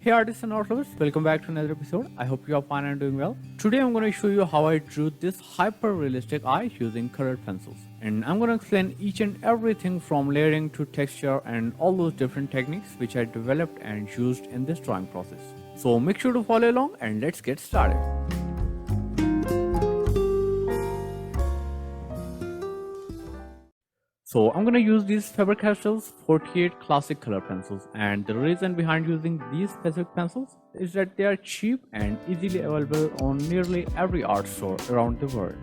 Hey artists and art lovers, welcome back to another episode. I hope you are fine and doing well. Today I'm going to show you how I drew this hyper realistic eye using colored pencils. And I'm going to explain each and everything from layering to texture and all those different techniques which I developed and used in this drawing process. So make sure to follow along and let's get started. So I'm going to use these Faber-Castell's 48 classic color pencils, and the reason behind using these specific pencils is that they are cheap and easily available on nearly every art store around the world.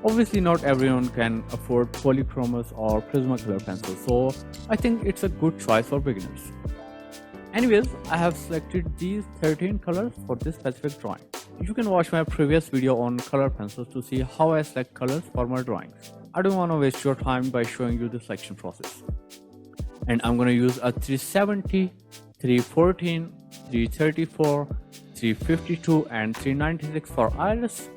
Obviously not everyone can afford Polychromos or Prismacolor pencils, so I think it's a good choice for beginners. Anyways, I have selected these 13 colors for this specific drawing. You can watch my previous video on color pencils to see how I select colors for my drawings. I don't want to waste your time by showing you the selection process. And I'm going to use a 370, 314, 334, 352 and 396 for iris,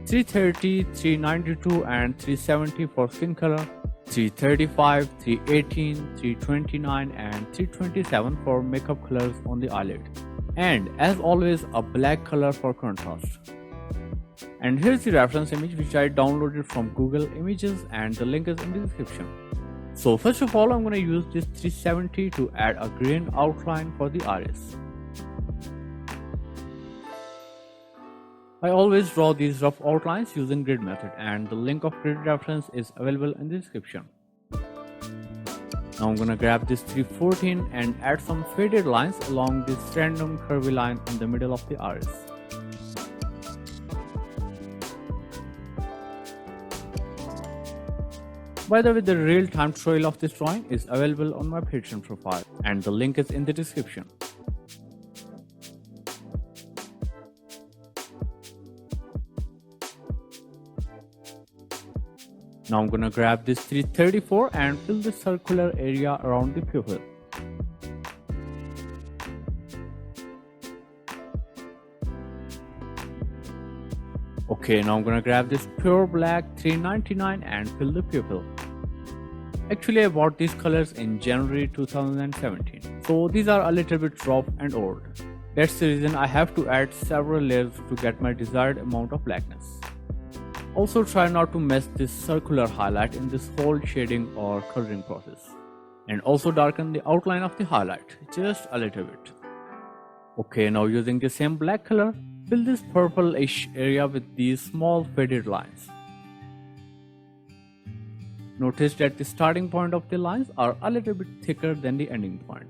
330, 392 and 370 for skin color, 335, 318, 329 and 327 for makeup colors on the eyelid. And as always, a black color for contrast. And here's the reference image which I downloaded from Google Images, and the link is in the description. So first of all, I'm going to use this 370 to add a green outline for the iris. I always draw these rough outlines using grid method, and the link of grid reference is available in the description. Now I'm going to grab this 314 and add some faded lines along this random curvy line in the middle of the iris. By the way, the real-time tutorial of this drawing is available on my Patreon profile, and the link is in the description. Now I'm gonna grab this 334 and fill the circular area around the pupil. Okay, now I'm gonna grab this pure black 399 and fill the pupil. Actually, I bought these colors in January 2017, so these are a little bit rough and old. That's the reason I have to add several layers to get my desired amount of blackness. Also, try not to mess this circular highlight in this whole shading or coloring process. And also darken the outline of the highlight, just a little bit. Okay, now using the same black color, fill this purplish area with these small faded lines. Notice that the starting point of the lines are a little bit thicker than the ending point.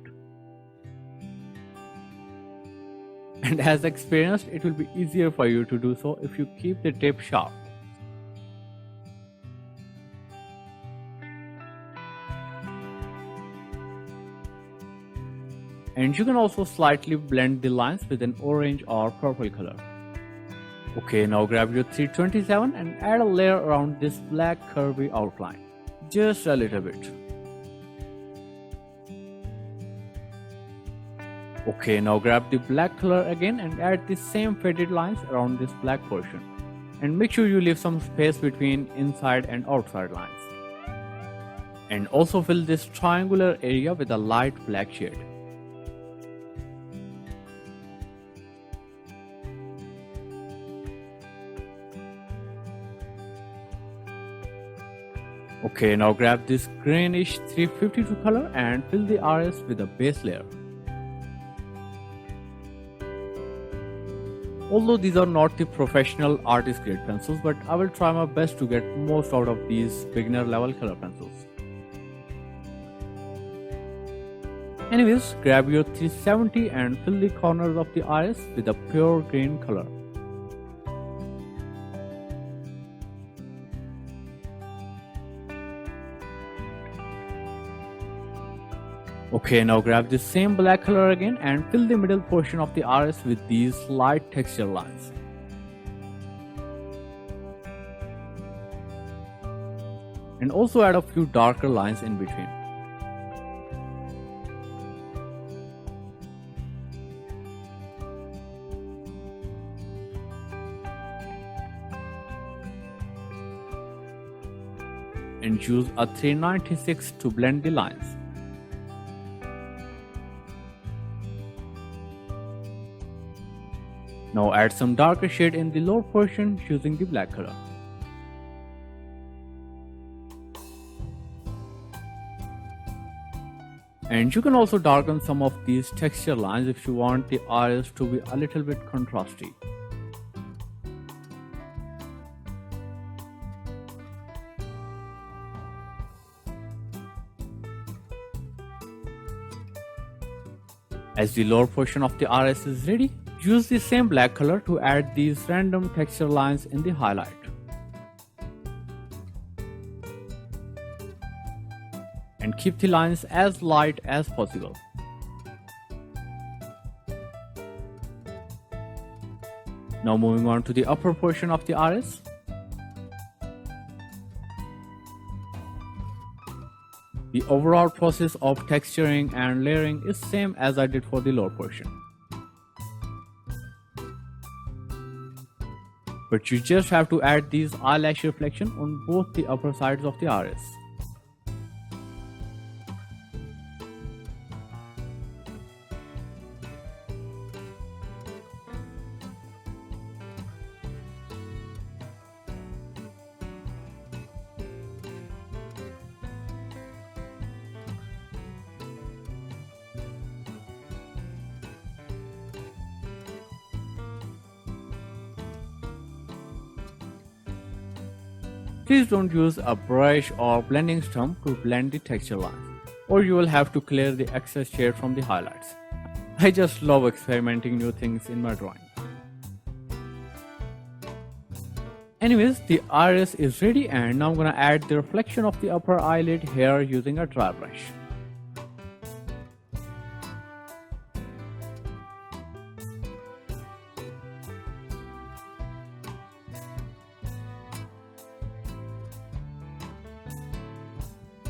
And as experienced, it will be easier for you to do so if you keep the tip sharp. And you can also slightly blend the lines with an orange or purple color. Okay, now grab your 327 and add a layer around this black curvy outline. Just a little bit. Okay, now grab the black color again and add the same faded lines around this black portion. And make sure you leave some space between inside and outside lines. And also fill this triangular area with a light black shade. Okay, now grab this greenish 352 color and fill the iris with a base layer. Although these are not the professional artist grade pencils, but I will try my best to get most out of these beginner level color pencils. Anyways, grab your 370 and fill the corners of the iris with a pure green color. Okay, now grab the same black color again and fill the middle portion of the iris with these light texture lines. And also add a few darker lines in between. And use a 396 to blend the lines. Now add some darker shade in the lower portion using the black color. And you can also darken some of these texture lines if you want the iris to be a little bit contrasty. As the lower portion of the iris is ready, use the same black color to add these random texture lines in the highlight. And keep the lines as light as possible. Now moving on to the upper portion of the iris. The overall process of texturing and layering is same as I did for the lower portion. But you just have to add these eyelash reflection on both the upper sides of the iris. Please don't use a brush or blending stump to blend the texture lines, or you will have to clear the excess shade from the highlights. I just love experimenting new things in my drawing. Anyways, the iris is ready, and now I'm gonna add the reflection of the upper eyelid here using a dry brush.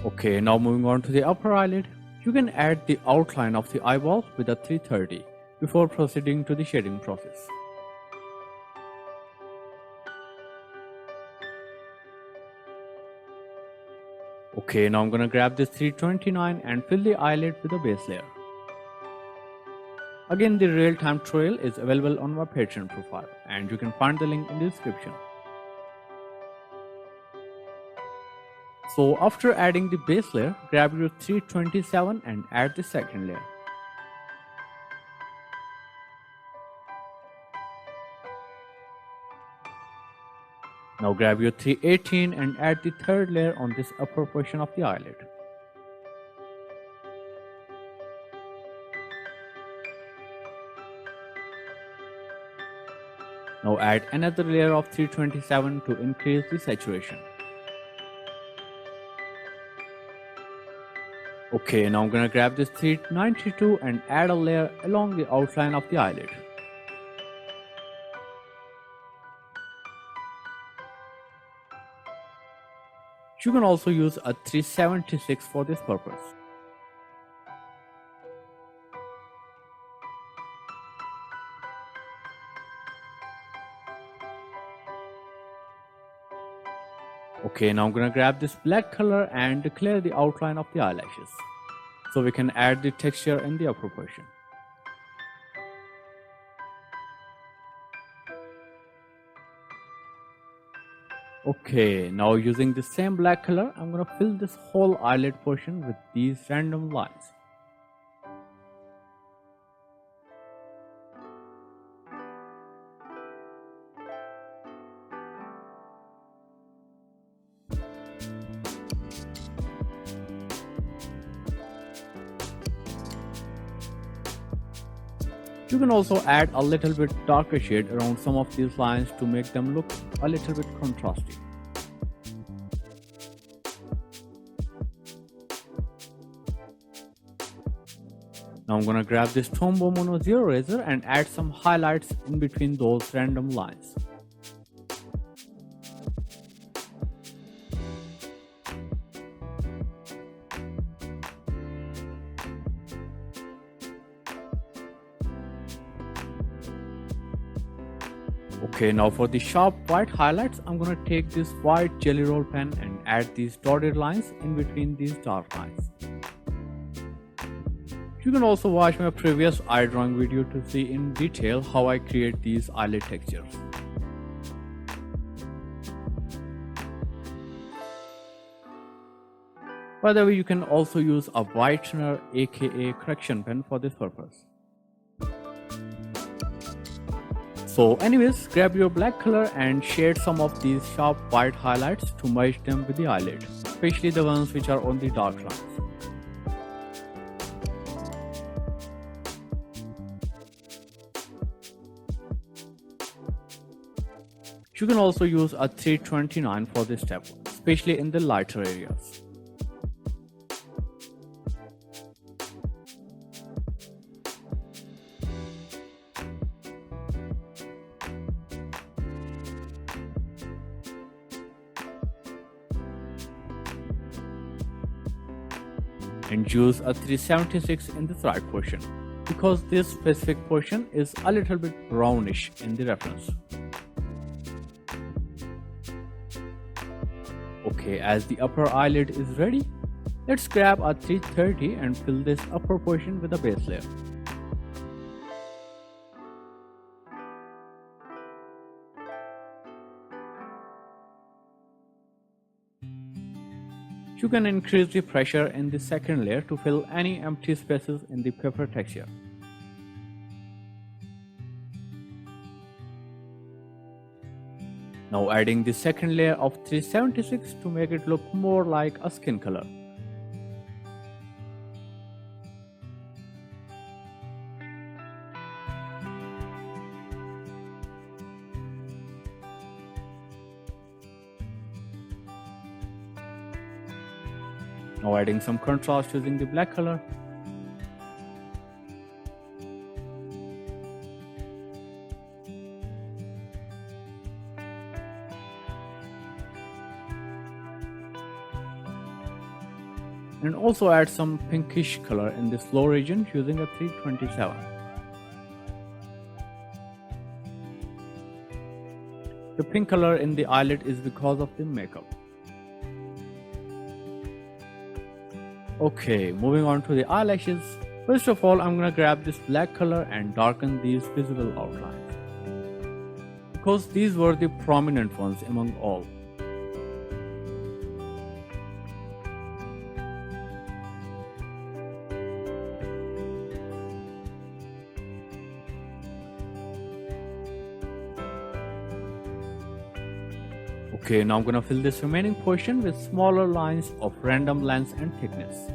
Okay, now moving on to the upper eyelid, you can add the outline of the eyeball with a 330 before proceeding to the shading process. Okay, now I'm gonna grab this 329 and fill the eyelid with a base layer. Again, the real-time tutorial is available on my Patreon profile, and you can find the link in the description. So after adding the base layer, grab your 327 and add the second layer. Now grab your 318 and add the third layer on this upper portion of the eyelid. Now add another layer of 327 to increase the saturation. Okay, now I'm gonna grab this 392 and add a layer along the outline of the eyelid. You can also use a 376 for this purpose. Okay, now I'm gonna grab this black color and clear the outline of the eyelashes, so we can add the texture in the upper portion. Okay, now using the same black color, I'm gonna fill this whole eyelid portion with these random lines. You can also add a little bit darker shade around some of these lines to make them look a little bit contrasty. Now I'm gonna grab this Tombow Mono Zero Razor and add some highlights in between those random lines. Okay, now for the sharp white highlights, I'm gonna take this white jelly roll pen and add these dotted lines in between these dark lines. You can also watch my previous eye drawing video to see in detail how I create these eyelid textures. By the way, you can also use a whitener aka correction pen for this purpose. So anyways, grab your black color and shade some of these sharp white highlights to merge them with the eyelid, especially the ones which are on the dark lines. You can also use a 329 for this step, especially in the lighter areas. And use a 376 in the right portion, because this specific portion is a little bit brownish in the reference. Okay, as the upper eyelid is ready, let's grab a 330 and fill this upper portion with a base layer. You can increase the pressure in the second layer to fill any empty spaces in the paper texture. Now adding the second layer of 376 to make it look more like a skin color. Now adding some contrast using the black color. And also add some pinkish color in this low region using a 327. The pink color in the eyelid is because of the makeup. Okay, moving on to the eyelashes. First of all, I'm gonna grab this black color and darken these visible outlines, because these were the prominent ones among all. Okay, now I'm gonna fill this remaining portion with smaller lines of random length and thickness.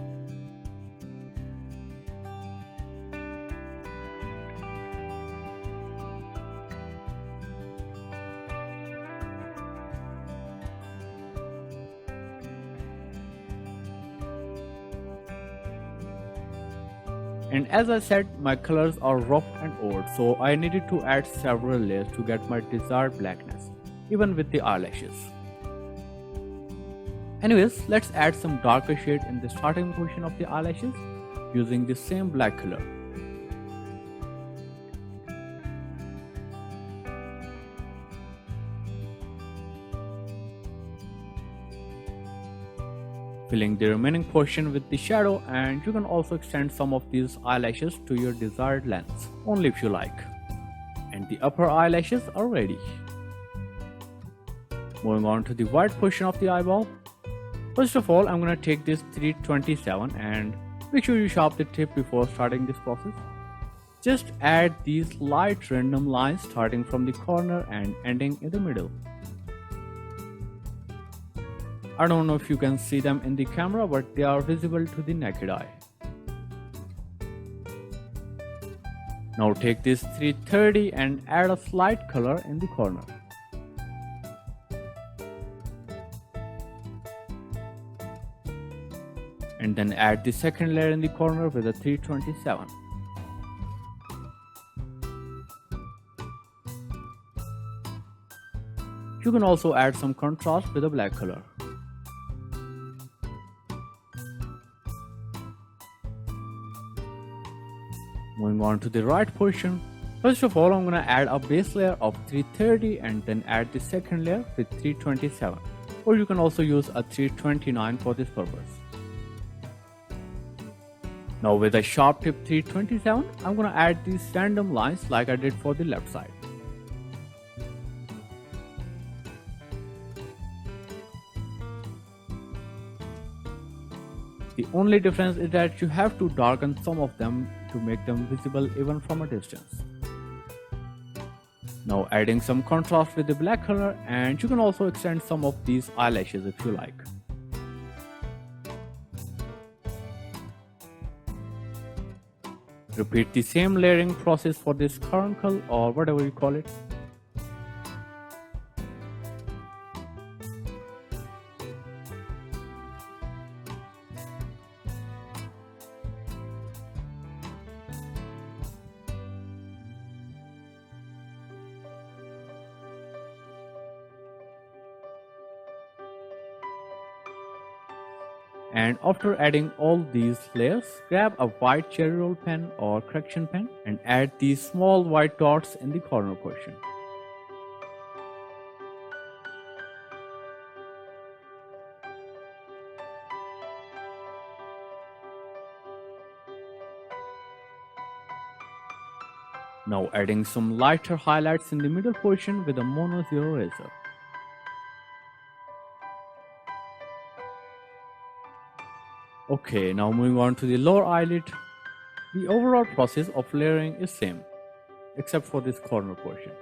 And as I said, my colors are rough and old, so I needed to add several layers to get my desired blackness, even with the eyelashes. Anyways, let's add some darker shade in the starting portion of the eyelashes using the same black color. Filling the remaining portion with the shadow, and you can also extend some of these eyelashes to your desired length, only if you like. And the upper eyelashes are ready. Moving on to the white portion of the eyeball. First of all, I'm going to take this 327 and make sure you sharpen the tip before starting this process. Just add these light random lines starting from the corner and ending in the middle. I don't know if you can see them in the camera, but they are visible to the naked eye. Now take this 330 and add a slight color in the corner. And then add the second layer in the corner with a 327. You can also add some contrast with a black color. Moving on to the right portion. First of all, I'm going to add a base layer of 330 and then add the second layer with 327. Or you can also use a 329 for this purpose. Now with a sharp tip 327, I'm gonna add these random lines like I did for the left side. The only difference is that you have to darken some of them to make them visible even from a distance. Now adding some contrast with the black color, and you can also extend some of these eyelashes if you like. Repeat the same layering process for this carbuncle or whatever you call it. And after adding all these layers, grab a white cherry roll pen or correction pen and add these small white dots in the corner portion. Now adding some lighter highlights in the middle portion with a mono zero eraser. Okay, now moving on to the lower eyelid. The overall process of layering is same, except for this corner portion.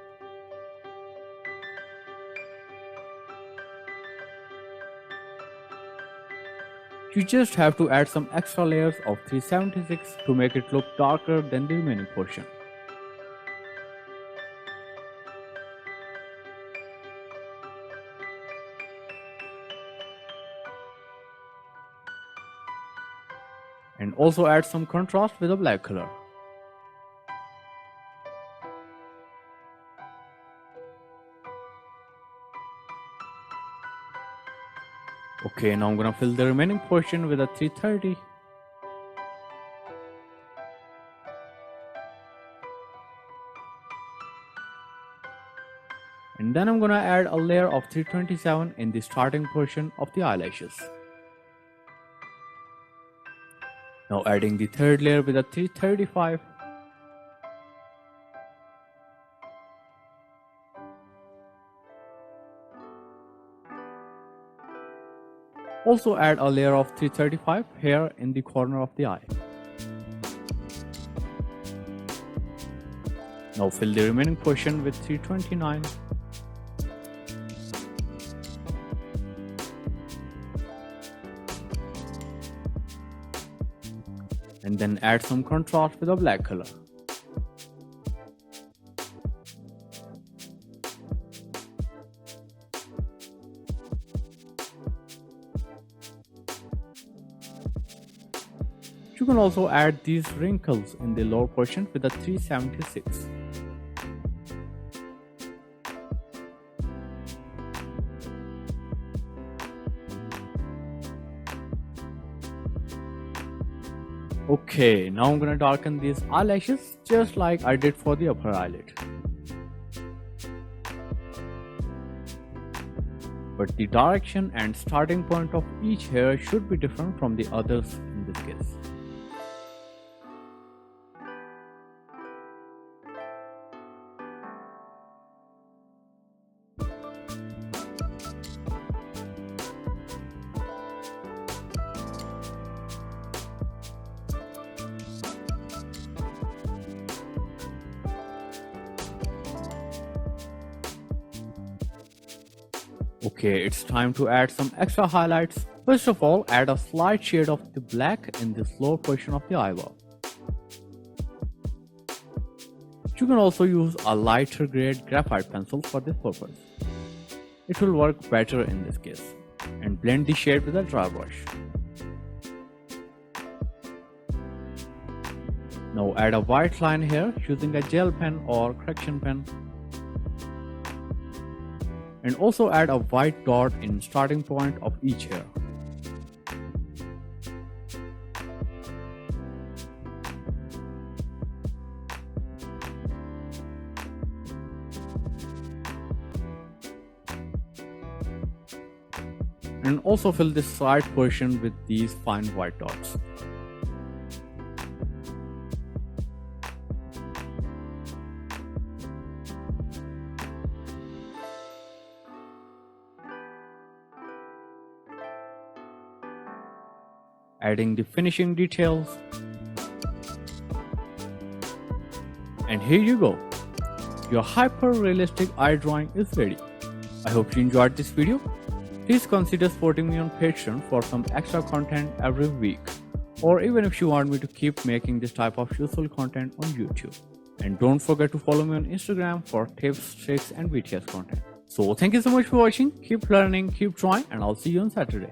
You just have to add some extra layers of 376 to make it look darker than the remaining portion. And also add some contrast with a black color. Okay, now I'm gonna fill the remaining portion with a 330. And then I'm gonna add a layer of 327 in the starting portion of the eyelashes. Now adding the third layer with a 335. Also add a layer of 335 here in the corner of the eye. Now fill the remaining portion with 329. And then add some contrast with a black color. You can also add these wrinkles in the lower portion with a 376. Okay, now I'm gonna darken these eyelashes just like I did for the upper eyelid. But the direction and starting point of each hair should be different from the others in this case. Okay, it's time to add some extra highlights. First of all, add a slight shade of the black in this lower portion of the eyeball. You can also use a lighter grade graphite pencil for this purpose. It will work better in this case. And blend the shade with a dry brush. Now add a white line here using a gel pen or correction pen. And also add a white dot in starting point of each hair. And also fill this side portion with these fine white dots. adding the finishing details. And here you go. Your hyper-realistic eye drawing is ready. I hope you enjoyed this video. Please consider supporting me on Patreon for some extra content every week, or even if you want me to keep making this type of useful content on YouTube. And don't forget to follow me on Instagram for tips, tricks and BTS content. So thank you so much for watching. Keep learning, keep drawing, and I'll see you on Saturday.